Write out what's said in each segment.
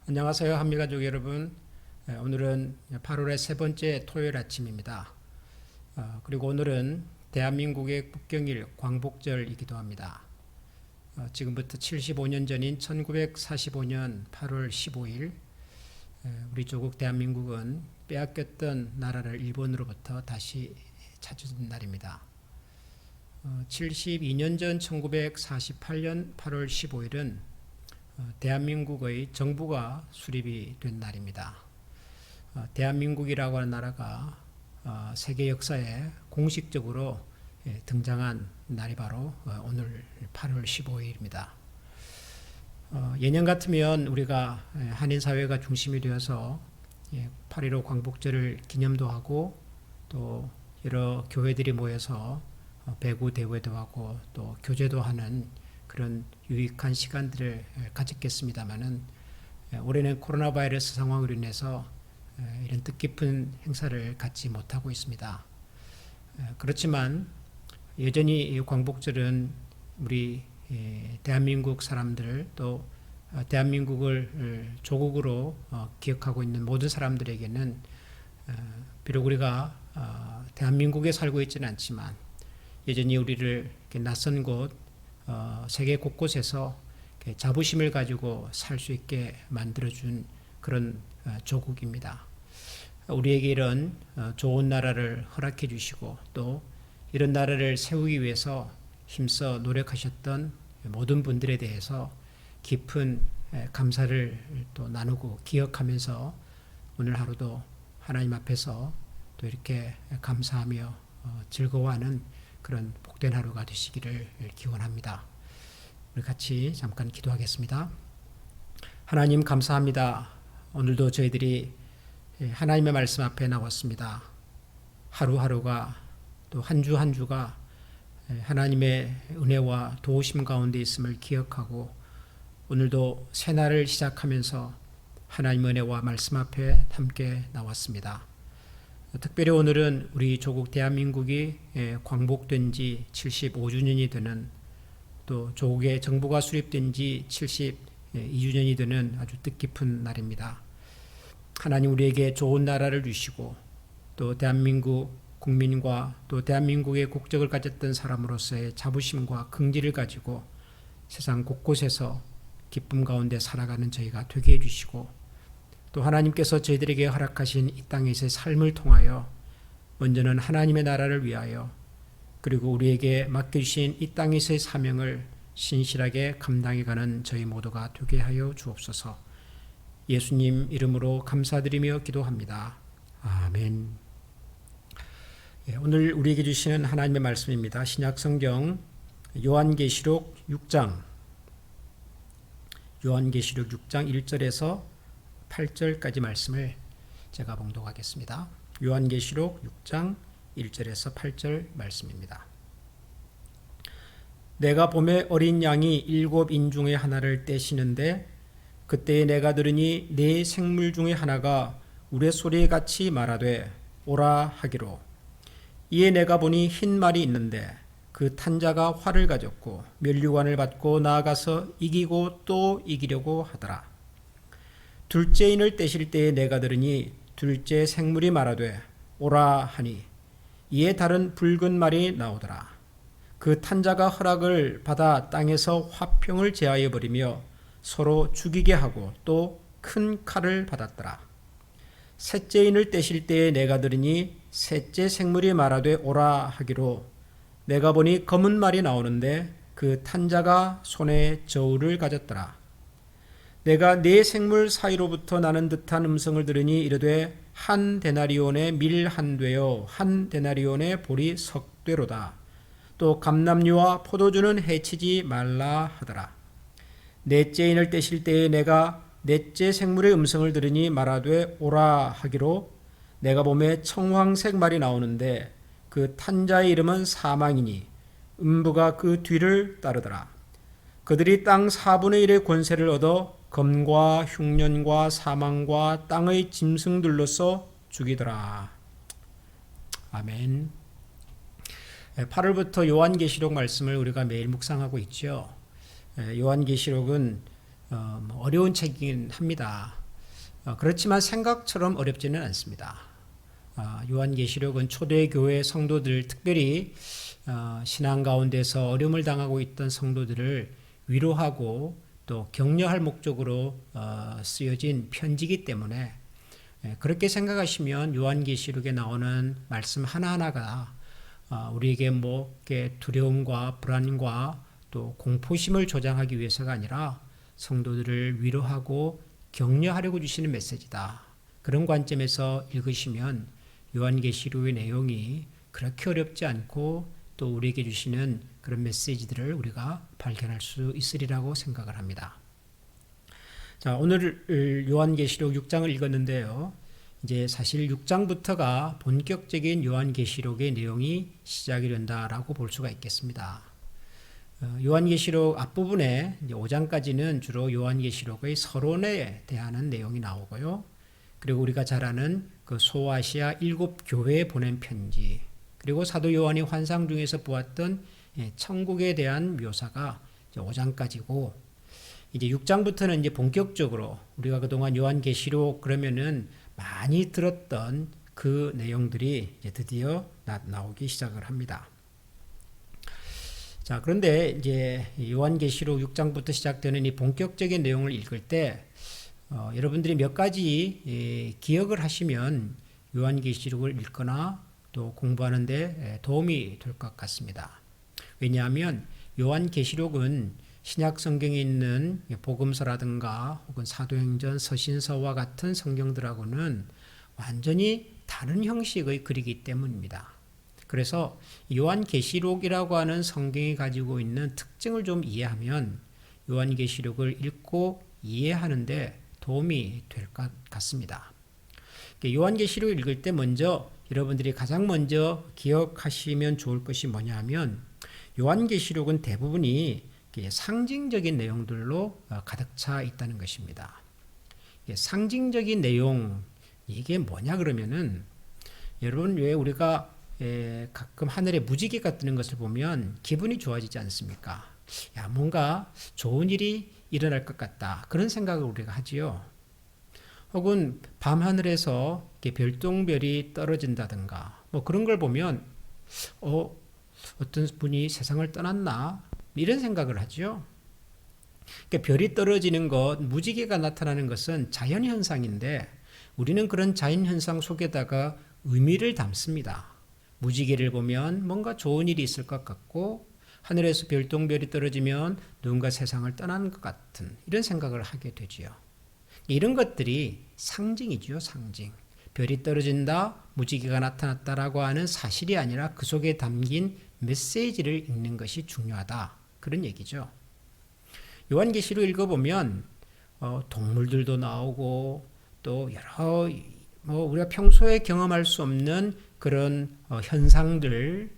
안녕하세요, 한미가족 여러분. 오늘은 8월의 세 번째 토요일 아침입니다. 그리고 오늘은 대한민국의 국경일 광복절이기도 합니다. 지금부터 75년 전인 1945년 8월 15일 우리 조국 대한민국은 빼앗겼던 나라를 일본으로부터 다시 찾은 날입니다. 72년 전 1948년 8월 15일은 대한민국의 정부가 수립이 된 날입니다. 대한민국이라고 하는 나라가 세계 역사에 공식적으로 등장한 날이 바로 오늘 8월 15일입니다. 예년 같으면 우리가 한인사회가 중심이 되어서 8.15 광복절을 기념도 하고 또 여러 교회들이 모여서 배구 대회도 하고 또 교제도 하는 그런 유익한 시간들을 가졌겠습니다마는 올해는 코로나 바이러스 상황으로 인해서 이런 뜻깊은 행사를 갖지 못하고 있습니다. 그렇지만 여전히 이 광복절은 우리 대한민국 사람들 또 대한민국을 조국으로 기억하고 있는 모든 사람들에게는 비록 우리가 대한민국에 살고 있지는 않지만 여전히 우리를 낯선 곳 세계 곳곳에서 자부심을 가지고 살 수 있게 만들어준 그런 조국입니다. 우리에게 이런 좋은 나라를 허락해 주시고 또 이런 나라를 세우기 위해서 힘써 노력하셨던 모든 분들에 대해서 깊은 감사를 또 나누고 기억하면서 오늘 하루도 하나님 앞에서 또 이렇게 감사하며 즐거워하는 그런 복된 하루가 되시기를 기원합니다. 우리 같이 잠깐 기도하겠습니다. 하나님 감사합니다. 오늘도 저희들이 하나님의 말씀 앞에 나왔습니다. 하루하루가 또 한 주 한 주가 하나님의 은혜와 도우심 가운데 있음을 기억하고 오늘도 새날을 시작하면서 하나님의 은혜와 말씀 앞에 함께 나왔습니다. 특별히 오늘은 우리 조국 대한민국이 광복된 지 75주년이 되는 또 조국의 정부가 수립된 지 72주년이 되는 아주 뜻깊은 날입니다. 하나님 우리에게 좋은 나라를 주시고 또 대한민국 국민과 또 대한민국의 국적을 가졌던 사람으로서의 자부심과 긍지를 가지고 세상 곳곳에서 기쁨 가운데 살아가는 저희가 되게 해주시고 또 하나님께서 저희들에게 허락하신 이 땅에서의 삶을 통하여 먼저는 하나님의 나라를 위하여 그리고 우리에게 맡겨주신 이 땅에서의 사명을 신실하게 감당해가는 저희 모두가 되게 하여 주옵소서. 예수님 이름으로 감사드리며 기도합니다. 아멘. 오늘 우리에게 주시는 하나님의 말씀입니다. 신약성경 요한계시록 6장 1절에서 8절까지 말씀을 제가 봉독하겠습니다. 요한계시록 6장 1절에서 8절 말씀입니다. 내가 봄에 어린 양이 7인 중에 하나를 떼시는데 그때에 내가 들으니 네 생물 중에 하나가 우레소리에 같이 말하되 오라 하기로 이에 내가 보니 흰 말이 있는데 그 탄자가 활을 가졌고 면류관을 받고 나아가서 이기고 또 이기려고 하더라. 둘째 인을 떼실 때에 내가 들으니 둘째 생물이 말하되 오라 하니 이에 다른 붉은 말이 나오더라. 그 탄자가 허락을 받아 땅에서 화평을 제하여 버리며 서로 죽이게 하고 또 큰 칼을 받았더라. 셋째 인을 떼실 때에 내가 들으니 셋째 생물이 말하되 오라 하기로 내가 보니 검은 말이 나오는데 그 탄자가 손에 저울을 가졌더라. 내가 네 생물 사이로부터 나는 듯한 음성을 들으니 이르되 한 데나리온의 밀 한 되요 한 데나리온의 보리 석 되로다. 또 감람류와 포도주는 해치지 말라 하더라. 넷째 인을 떼실 때에 내가 넷째 생물의 음성을 들으니 말하되 오라 하기로 내가 보매 청황색 말이 나오는데 그 탄자의 이름은 사망이니 음부가 그 뒤를 따르더라. 그들이 땅 4분의 1의 권세를 얻어 검과 흉년과 사망과 땅의 짐승들로서 죽이더라. 아멘. 8월부터 요한계시록 말씀을 우리가 매일 묵상하고 있죠. 요한계시록은 어려운 책이긴 합니다. 그렇지만 생각처럼 어렵지는 않습니다. 요한계시록은 초대교회 성도들, 특별히 신앙 가운데서 어려움을 당하고 있던 성도들을 위로하고 또 격려할 목적으로 쓰여진 편지이기 때문에 그렇게 생각하시면 요한계시록에 나오는 말씀 하나하나가 우리에게 뭐 두려움과 불안과 또 공포심을 조장하기 위해서가 아니라 성도들을 위로하고 격려하려고 주시는 메시지다. 그런 관점에서 읽으시면 요한계시록의 내용이 그렇게 어렵지 않고 또 우리에게 주시는 그런 메시지들을 우리가 발견할 수 있으리라고 생각을 합니다. 자, 오늘 요한계시록 6장을 읽었는데요. 이제 사실 6장부터가 본격적인 요한계시록의 내용이 시작이 된다라고 볼 수가 있겠습니다. 요한계시록 앞부분에 이제 5장까지는 주로 요한계시록의 서론에 대한 내용이 나오고요. 그리고 우리가 잘 아는 그 소아시아 7교회에 보낸 편지, 그리고 사도 요한이 환상 중에서 보았던 천국에 대한 묘사가 이제 5장까지고, 이제 6장부터는 이제 본격적으로 우리가 그동안 요한계시록 그러면은 많이 들었던 그 내용들이 이제 드디어 나오기 시작을 합니다. 자, 그런데 이제 요한계시록 6장부터 시작되는 이 본격적인 내용을 읽을 때 여러분들이 몇 가지 기억을 하시면 요한계시록을 읽거나 또 공부하는데 도움이 될 것 같습니다. 왜냐하면 요한계시록은 신약 성경에 있는 복음서라든가 혹은 사도행전, 서신서와 같은 성경들하고는 완전히 다른 형식의 글이기 때문입니다. 그래서 요한계시록이라고 하는 성경이 가지고 있는 특징을 좀 이해하면 요한계시록을 읽고 이해하는데 도움이 될 것 같습니다. 요한계시록을 읽을 때 먼저 여러분들이 가장 먼저 기억하시면 좋을 것이 뭐냐면 요한계시록은 대부분이 상징적인 내용들로 가득 차 있다는 것입니다. 상징적인 내용, 이게 뭐냐 그러면은 여러분 왜 우리가 가끔 하늘에 무지개가 뜨는 것을 보면 기분이 좋아지지 않습니까? 야, 뭔가 좋은 일이 일어날 것 같다. 그런 생각을 우리가 하지요. 혹은 밤하늘에서 별똥별이 떨어진다든가 뭐 그런 걸 보면 어떤 분이 세상을 떠났나? 이런 생각을 하죠. 그러니까 별이 떨어지는 것, 무지개가 나타나는 것은 자연현상인데 우리는 그런 자연현상 속에다가 의미를 담습니다. 무지개를 보면 뭔가 좋은 일이 있을 것 같고 하늘에서 별똥별이 떨어지면 누군가 세상을 떠나는 것 같은 이런 생각을 하게 되지요. 이런 것들이 상징이죠, 상징. 별이 떨어진다, 무지개가 나타났다라고 하는 사실이 아니라 그 속에 담긴 메시지를 읽는 것이 중요하다. 그런 얘기죠. 요한계시록 읽어보면 동물들도 나오고 또 여러 우리가 평소에 경험할 수 없는 그런 현상들,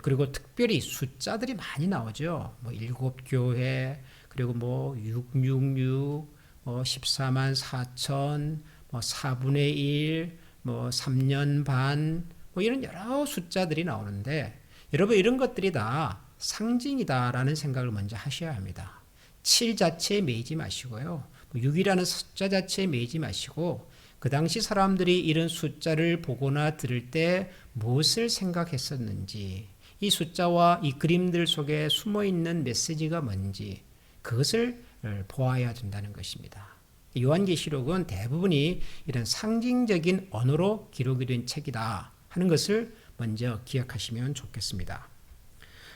그리고 특별히 숫자들이 많이 나오죠. 7교회, 그리고 666, 14만 4천, 4분의 1, 3년 반, 이런 여러 숫자들이 나오는데 여러분 이런 것들이 다 상징이다라는 생각을 먼저 하셔야 합니다. 7 자체에 매이지 마시고요. 6이라는 숫자 자체에 매이지 마시고 그 당시 사람들이 이런 숫자를 보거나 들을 때 무엇을 생각했었는지, 이 숫자와 이 그림들 속에 숨어있는 메시지가 뭔지 그것을 보아야 된다는 것입니다. 요한계시록은 대부분이 이런 상징적인 언어로 기록이 된 책이다 하는 것을 먼저 기억하시면 좋겠습니다.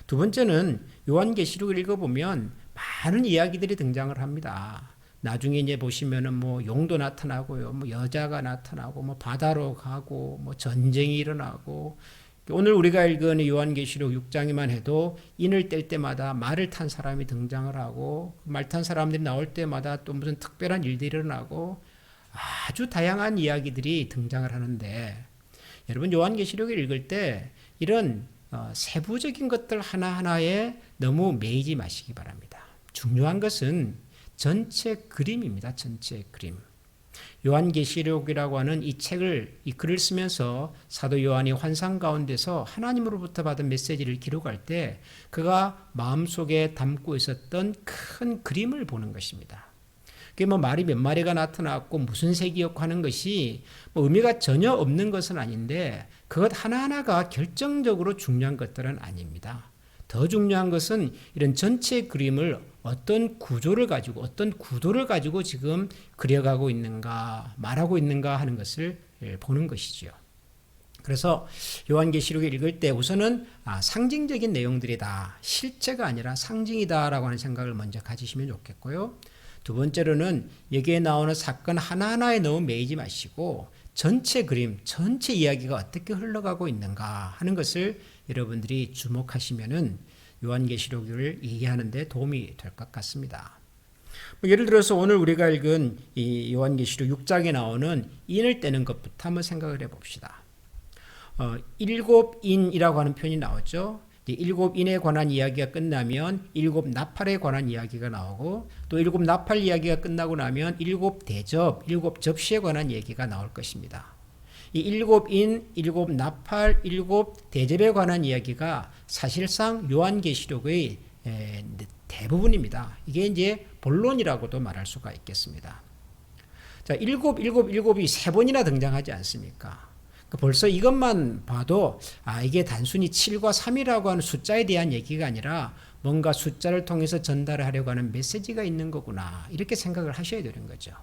두 번째는 요한계시록을 읽어보면 많은 이야기들이 등장을 합니다. 나중에 이제 보시면은 용도 나타나고요, 여자가 나타나고, 바다로 가고, 전쟁이 일어나고, 오늘 우리가 읽은 요한계시록 6장에만 해도 인을 뗄 때마다 말을 탄 사람이 등장을 하고, 말 탄 사람들이 나올 때마다 또 무슨 특별한 일들이 일어나고, 아주 다양한 이야기들이 등장을 하는데, 여러분 요한계시록을 읽을 때 이런 세부적인 것들 하나하나에 너무 매이지 마시기 바랍니다. 중요한 것은 전체 그림입니다. 전체 그림. 요한계시록이라고 하는 이 글을 쓰면서 사도 요한이 환상 가운데서 하나님으로부터 받은 메시지를 기록할 때 그가 마음속에 담고 있었던 큰 그림을 보는 것입니다. 그게 뭐 말이 몇 마리가 나타났고 무슨 색이었고 하는 것이 뭐 의미가 전혀 없는 것은 아닌데 그것 하나하나가 결정적으로 중요한 것들은 아닙니다. 더 중요한 것은 이런 전체 그림을 어떤 구조를 가지고 어떤 구도를 가지고 지금 그려가고 있는가 말하고 있는가 하는 것을 보는 것이지요. 그래서 요한계시록을 읽을 때 우선은 상징적인 내용들이다. 실체가 아니라 상징이다라고 하는 생각을 먼저 가지시면 좋겠고요. 두 번째로는 여기에 나오는 사건 하나하나에 너무 매이지 마시고 전체 그림, 전체 이야기가 어떻게 흘러가고 있는가 하는 것을 여러분들이 주목하시면은 요한계시록을 이해하는 데 도움이 될 것 같습니다. 예를 들어서 오늘 우리가 읽은 이 요한계시록 6장에 나오는 인을 떼는 것부터 한번 생각을 해봅시다. 일곱 인이라고 하는 표현이 나오죠. 일곱 인에 관한 이야기가 끝나면 일곱 나팔에 관한 이야기가 나오고 또 일곱 나팔 이야기가 끝나고 나면 일곱 대접, 일곱 접시에 관한 얘기가 나올 것입니다. 이 일곱 인, 일곱 나팔, 일곱 대접에 관한 이야기가 사실상 요한계시록의 대부분입니다. 이게 이제 본론이라고도 말할 수가 있겠습니다. 자, 일곱이 세 번이나 등장하지 않습니까? 벌써 이것만 봐도 이게 단순히 7과 3이라고 하는 숫자에 대한 얘기가 아니라 뭔가 숫자를 통해서 전달을 하려고 하는 메시지가 있는 거구나 이렇게 생각을 하셔야 되는 거죠.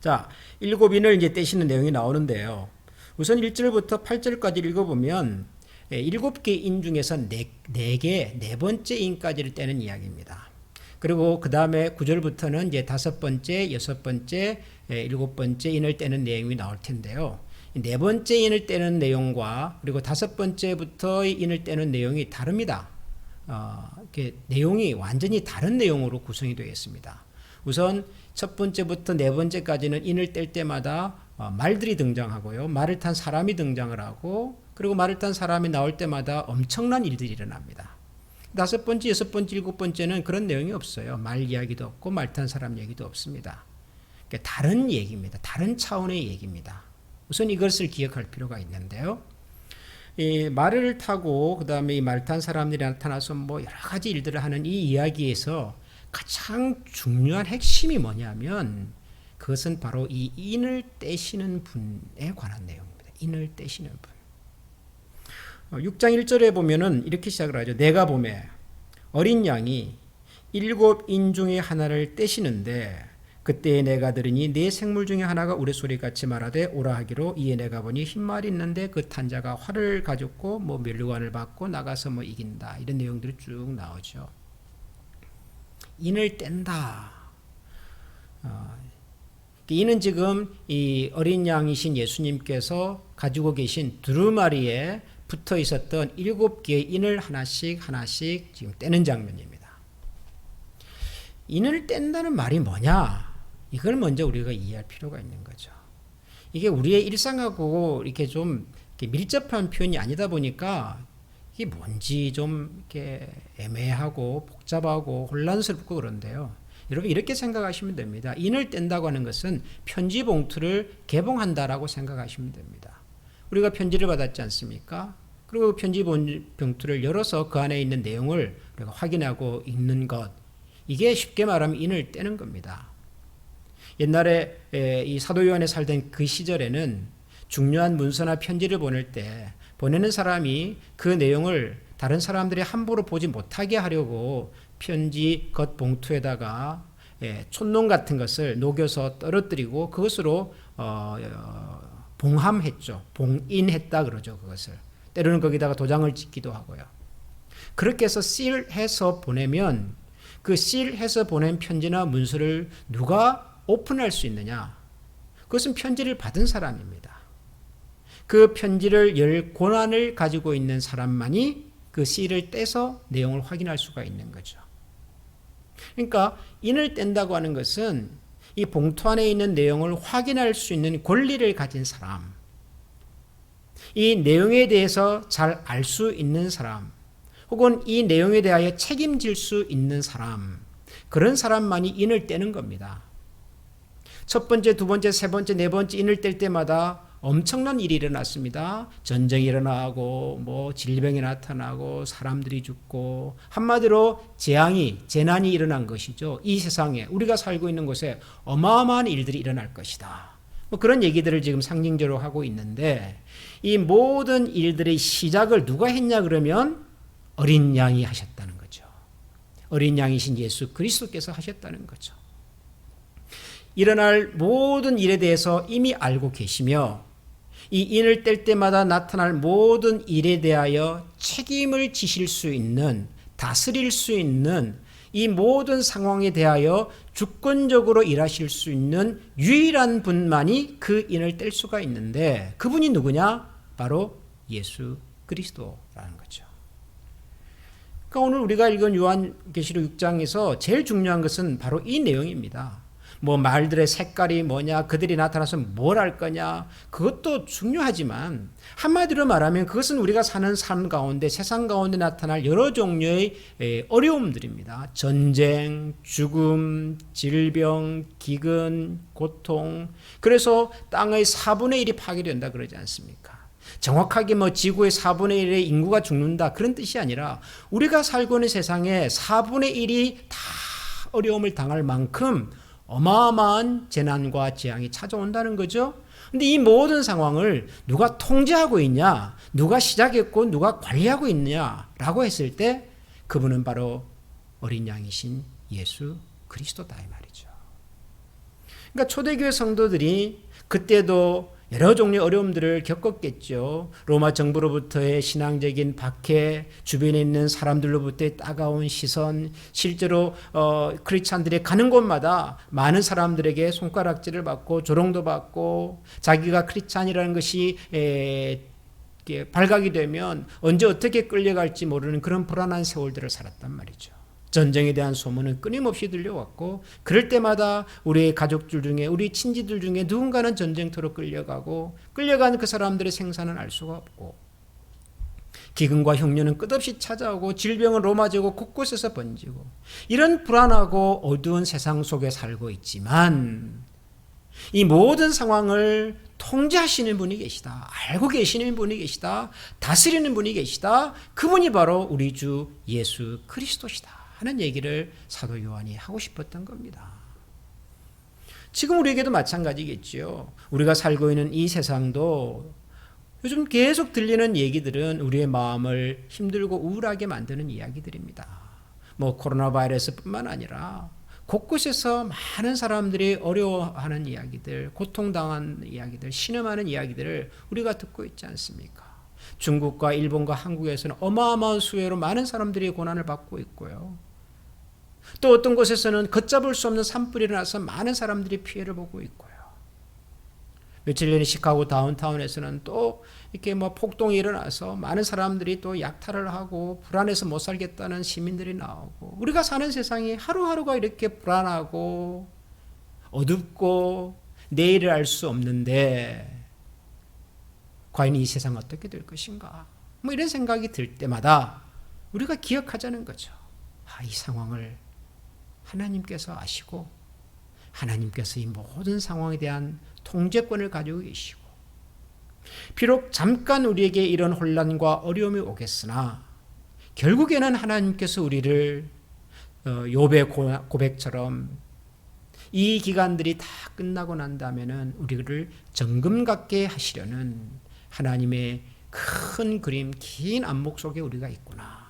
자, 일곱인을 이제 떼시는 내용이 나오는데요. 우선 1절부터 8절까지 읽어보면 7개 인 중에서 4개, 네 번째 인까지를 떼는 이야기입니다. 그리고 그 다음에 9절부터는 이제 5번째, 6번째, 7번째 인을 떼는 내용이 나올 텐데요. 네 번째 인을 떼는 내용과 그리고 5번째부터의 인을 떼는 내용이 다릅니다. 내용이 완전히 다른 내용으로 구성이 되어 있습니다. 우선 첫 번째부터 네 번째까지는 인을 뗄 때마다 말들이 등장하고요. 말을 탄 사람이 등장을 하고 그리고 말을 탄 사람이 나올 때마다 엄청난 일들이 일어납니다. 5번째, 6번째, 7번째는 그런 내용이 없어요. 말 이야기도 없고 말 탄 사람 얘기도 없습니다. 그러니까 다른 얘기입니다. 다른 차원의 얘기입니다. 우선 이것을 기억할 필요가 있는데요. 이 말을 타고 그 다음에 이 말 탄 사람들이 나타나서 뭐 여러 가지 일들을 하는 이 이야기에서 가장 중요한 핵심이 뭐냐면 그것은 바로 이 인을 떼시는 분에 관한 내용입니다. 인을 떼시는 분. 6장 1절에 보면은 이렇게 시작을 하죠. 내가 보매 어린 양이 7인 중에 하나를 떼시는데 그때에 내가 들으니 네 생물 중에 하나가 우레소리같이 말하되 오라 하기로 이에 내가 보니 흰 말이 있는데 그 탄 자가 활을 가졌고 뭐 멸류관을 받고 나가서 뭐 이긴다 이런 내용들이 쭉 나오죠. 인을 뗀다. 이는 지금 이 어린 양이신 예수님께서 가지고 계신 두루마리에 붙어 있었던 7개의 인을 하나씩 지금 떼는 장면입니다. 인을 뗀다는 말이 뭐냐? 이걸 먼저 우리가 이해할 필요가 있는 거죠. 이게 우리의 일상하고 이렇게 좀 이렇게 밀접한 표현이 아니다 보니까 이게 뭔지 좀 이렇게 애매하고 복잡하고 혼란스럽고 그런데요. 여러분 이렇게 생각하시면 됩니다. 인을 뗀다고 하는 것은 편지 봉투를 개봉한다라고 생각하시면 됩니다. 우리가 편지를 받았지 않습니까? 그리고 편지 봉투를 열어서 그 안에 있는 내용을 우리가 확인하고 읽는 것, 이게 쉽게 말하면 인을 떼는 겁니다. 옛날에 이 사도 요한에 살던 그 시절에는 중요한 문서나 편지를 보낼 때 보내는 사람이 그 내용을 다른 사람들이 함부로 보지 못하게 하려고 편지 겉 봉투에다가 촛농 같은 것을 녹여서 떨어뜨리고 그것으로 봉함했죠. 봉인했다 그러죠. 그것을 때로는 거기다가 도장을 찍기도 하고요. 그렇게 해서 실해서 보내면 그 실해서 보낸 편지나 문서를 누가 오픈할 수 있느냐? 그것은 편지를 받은 사람입니다. 그 편지를 열 권한을 가지고 있는 사람만이 그 실을 떼서 내용을 확인할 수가 있는 거죠. 그러니까 인을 뗀다고 하는 것은 이 봉투 안에 있는 내용을 확인할 수 있는 권리를 가진 사람, 이 내용에 대해서 잘 알 수 있는 사람, 혹은 이 내용에 대하여 책임질 수 있는 사람, 그런 사람만이 인을 떼는 겁니다. 첫 번째, 두 번째, 세 번째, 네 번째 인을 뗄 때마다 엄청난 일이 일어났습니다. 전쟁이 일어나고 뭐 질병이 나타나고 사람들이 죽고 한마디로 재난이 일어난 것이죠. 이 세상에 우리가 살고 있는 곳에 어마어마한 일들이 일어날 것이다. 뭐 그런 얘기들을 지금 상징적으로 하고 있는데 이 모든 일들의 시작을 누가 했냐 그러면 어린 양이 하셨다는 거죠. 어린 양이신 예수 그리스도께서 하셨다는 거죠. 일어날 모든 일에 대해서 이미 알고 계시며 이 인을 뗄 때마다 나타날 모든 일에 대하여 책임을 지실 수 있는, 다스릴 수 있는 이 모든 상황에 대하여 주권적으로 일하실 수 있는 유일한 분만이 그 인을 뗄 수가 있는데 그분이 누구냐? 바로 예수 그리스도라는 거죠. 그러니까 오늘 우리가 읽은 요한계시록 6장에서 제일 중요한 것은 바로 이 내용입니다. 뭐 말들의 색깔이 뭐냐, 그들이 나타나서 뭘 할 거냐, 그것도 중요하지만 한마디로 말하면 그것은 우리가 사는 삶 가운데, 세상 가운데 나타날 여러 종류의 어려움들입니다. 전쟁, 죽음, 질병, 기근, 고통. 그래서 땅의 4분의 1이 파괴된다 그러지 않습니까? 정확하게 뭐 지구의 4분의 1의 인구가 죽는다 그런 뜻이 아니라 우리가 살고 있는 세상에 4분의 1이 다 어려움을 당할 만큼 어마어마한 재난과 재앙이 찾아온다는 거죠. 근데 이 모든 상황을 누가 통제하고 있냐, 누가 시작했고 누가 관리하고 있느냐라고 했을 때 그분은 바로 어린 양이신 예수 그리스도다 이 말이죠. 그러니까 초대교회 성도들이 그때도 여러 종류의 어려움들을 겪었겠죠. 로마 정부로부터의 신앙적인 박해, 주변에 있는 사람들로부터의 따가운 시선, 실제로 크리스찬들이 가는 곳마다 많은 사람들에게 손가락질을 받고 조롱도 받고 자기가 크리스찬이라는 것이 발각이 되면 언제 어떻게 끌려갈지 모르는 그런 불안한 세월들을 살았단 말이죠. 전쟁에 대한 소문은 끊임없이 들려왔고 그럴 때마다 우리의 가족들 중에 우리 친지들 중에 누군가는 전쟁터로 끌려간 그 사람들의 생사는 알 수가 없고 기근과 흉년은 끝없이 찾아오고 질병은 로마 제국 곳곳에서 번지고 이런 불안하고 어두운 세상 속에 살고 있지만 이 모든 상황을 통제하시는 분이 계시다. 알고 계시는 분이 계시다. 다스리는 분이 계시다. 그분이 바로 우리 주 예수 그리스도시다 하는 얘기를 사도 요한이 하고 싶었던 겁니다. 지금 우리에게도 마찬가지겠죠. 우리가 살고 있는 이 세상도 요즘 계속 들리는 얘기들은 우리의 마음을 힘들고 우울하게 만드는 이야기들입니다. 뭐 코로나 바이러스뿐만 아니라 곳곳에서 많은 사람들이 어려워하는 이야기들, 고통당한 이야기들, 신음하는 이야기들을 우리가 듣고 있지 않습니까? 중국과 일본과 한국에서는 어마어마한 수혜로 많은 사람들이 고난을 받고 있고요. 또 어떤 곳에서는 걷잡을 수 없는 산불이 일어나서 많은 사람들이 피해를 보고 있고요. 며칠 전에 시카고 다운타운에서는 또 이렇게 뭐 폭동이 일어나서 많은 사람들이 또 약탈을 하고 불안해서 못 살겠다는 시민들이 나오고 우리가 사는 세상이 하루하루가 이렇게 불안하고 어둡고 내일을 알 수 없는데 과연 이 세상 어떻게 될 것인가? 뭐 이런 생각이 들 때마다 우리가 기억하자는 거죠. 이 상황을 하나님께서 아시고 하나님께서 이 모든 상황에 대한 통제권을 가지고 계시고 비록 잠깐 우리에게 이런 혼란과 어려움이 오겠으나 결국에는 하나님께서 우리를 욥의 고백처럼 이 기간들이 다 끝나고 난 다음에는 우리를 정금 같게 하시려는 하나님의 큰 그림, 긴 안목 속에 우리가 있구나.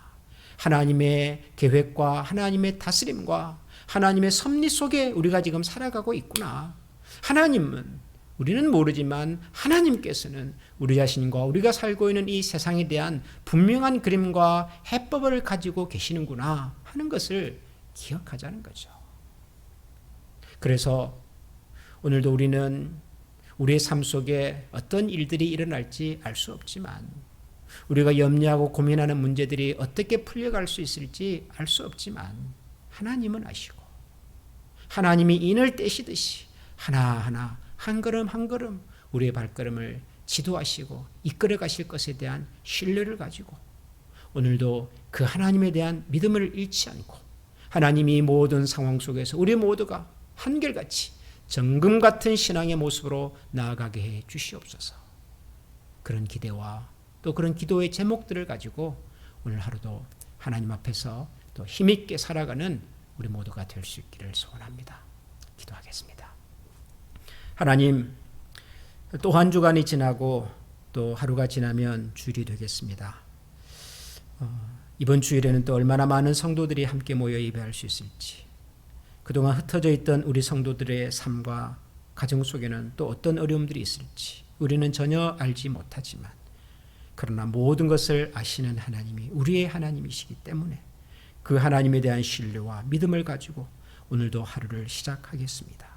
하나님의 계획과 하나님의 다스림과 하나님의 섭리 속에 우리가 지금 살아가고 있구나. 하나님은 우리는 모르지만 하나님께서는 우리 자신과 우리가 살고 있는 이 세상에 대한 분명한 그림과 해법을 가지고 계시는구나 하는 것을 기억하자는 거죠. 그래서 오늘도 우리는 우리의 삶 속에 어떤 일들이 일어날지 알 수 없지만 우리가 염려하고 고민하는 문제들이 어떻게 풀려갈 수 있을지 알 수 없지만 하나님은 아시고 하나님이 인을 떼시듯이 하나하나 한 걸음 한 걸음 우리의 발걸음을 지도하시고 이끌어 가실 것에 대한 신뢰를 가지고 오늘도 그 하나님에 대한 믿음을 잃지 않고 하나님이 모든 상황 속에서 우리 모두가 한결같이 정금 같은 신앙의 모습으로 나아가게 해 주시옵소서. 그런 기대와 또 그런 기도의 제목들을 가지고 오늘 하루도 하나님 앞에서 또 힘있게 살아가는 우리 모두가 될 수 있기를 소원합니다. 기도하겠습니다. 하나님, 또 한 주간이 지나고 또 하루가 지나면 주일이 되겠습니다. 이번 주일에는 또 얼마나 많은 성도들이 함께 모여 예배할 수 있을지, 그동안 흩어져 있던 우리 성도들의 삶과 가정 속에는 또 어떤 어려움들이 있을지 우리는 전혀 알지 못하지만, 그러나 모든 것을 아시는 하나님이 우리의 하나님이시기 때문에 그 하나님에 대한 신뢰와 믿음을 가지고 오늘도 하루를 시작하겠습니다.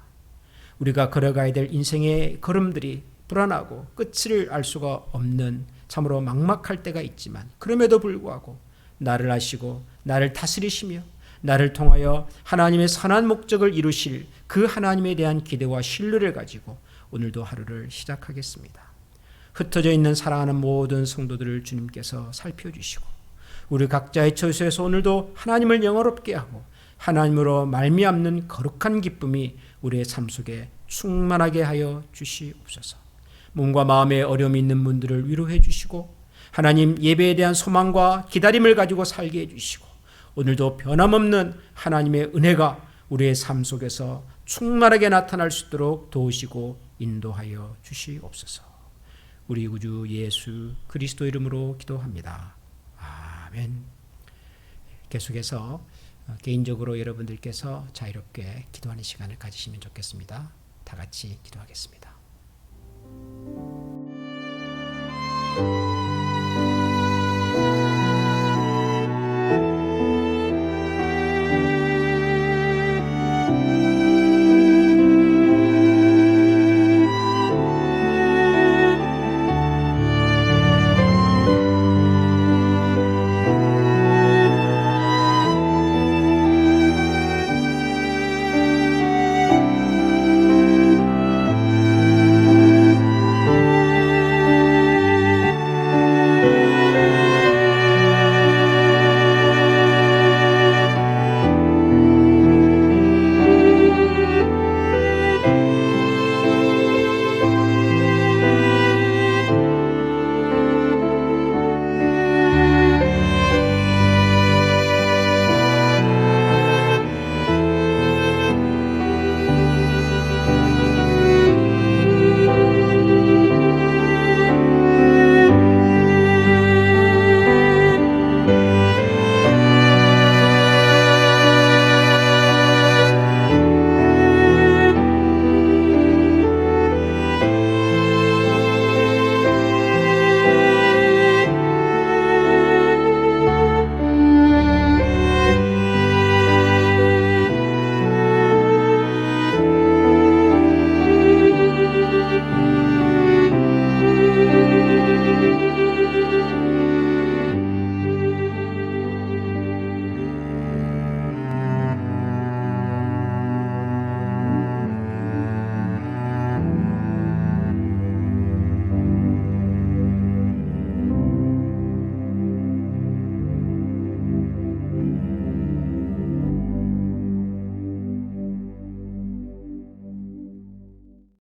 우리가 걸어가야 될 인생의 걸음들이 불안하고 끝을 알 수가 없는 참으로 막막할 때가 있지만, 그럼에도 불구하고 나를 아시고 나를 다스리시며 나를 통하여 하나님의 선한 목적을 이루실 그 하나님에 대한 기대와 신뢰를 가지고 오늘도 하루를 시작하겠습니다. 흩어져 있는 사랑하는 모든 성도들을 주님께서 살펴주시고 우리 각자의 처소에서 오늘도 하나님을 영화롭게 하고 하나님으로 말미암는 거룩한 기쁨이 우리의 삶 속에 충만하게 하여 주시옵소서. 몸과 마음에 어려움이 있는 분들을 위로해 주시고 하나님 예배에 대한 소망과 기다림을 가지고 살게 해주시고 오늘도 변함없는 하나님의 은혜가 우리의 삶 속에서 충만하게 나타날 수 있도록 도우시고 인도하여 주시옵소서. 우리 구주 예수 그리스도 이름으로 기도합니다. 아멘. 계속해서 개인적으로 여러분들께서 자유롭게 기도하는 시간을 가지시면 좋겠습니다. 다 같이 기도하겠습니다.